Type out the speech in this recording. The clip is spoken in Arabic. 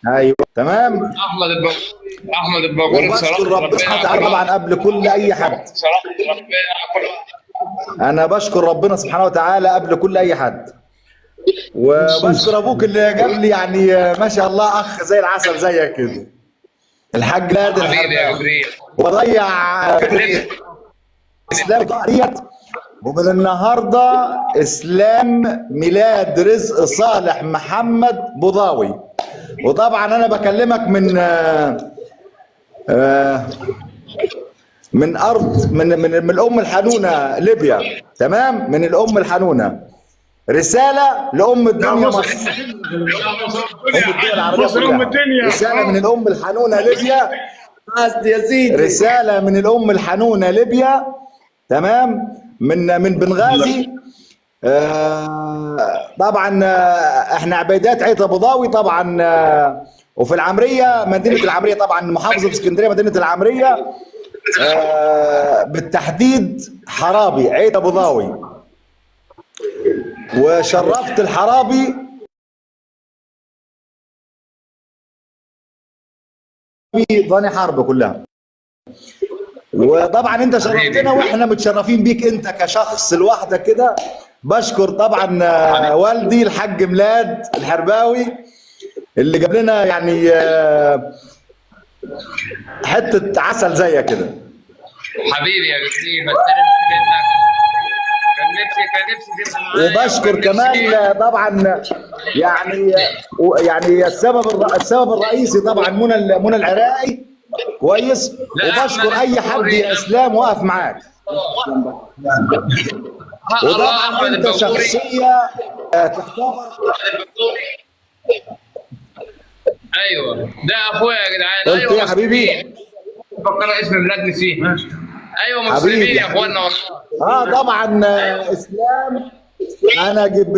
ايوه تمام. احمد الباقور وبشكر ربنا سبحانه وتعالى طبعا قبل كل اي حد. انا بشكر ربنا سبحانه وتعالى قبل كل اي حد، وبشكر ابوك اللي جاب لي يعني ما شاء الله اخ زي العسل زيك كده، الحاج نادر الحرباوي. وضيع اسلام ديت. ومن النهارده اسلام ميلاد رزق صالح محمد بوضاوي. وطبعا انا بكلمك من ارض من الام الحنونه ليبيا، تمام؟ من الام الحنونه. رساله لام الدنيا مصر، ام الدول العربيه كلها. رساله من الام الحنونه ليبيا، رساله من الام الحنونه ليبيا، تمام؟ من بنغازي. طبعا احنا عبيدات عيطه بوضاوي طبعا. وفي العمريه، مدينه العمريه طبعا، محافظه اسكندريه مدينه العمريه، بالتحديد حرابي عيطه بوضاوي. وشرفت الحرابي ضاني حرب كلها. وطبعا انت شرفتنا واحنا متشرفين بيك انت كشخص لوحدك كده. بشكر طبعا والدي الحاج ميلاد الحرباوي اللي جاب لنا يعني حته عسل زي كده. حبيبي يا جديد، ما استلمت منك. كان نفسي تبقى معايا. وبشكر كمان طبعا يعني السبب الرئيسي طبعا منى العراقي، كويس. وبشكر اي حد يا اسلام وقف معاك. وطبعا انت شخصيه تختار. ايوه ده اخويا يا جدعان. قلت ايوه يا حبيبي، فكرنا اسم بلاد نسيه. ايوه مسلمين يا اخوانا والله. طبعا اسلام. انا جبريل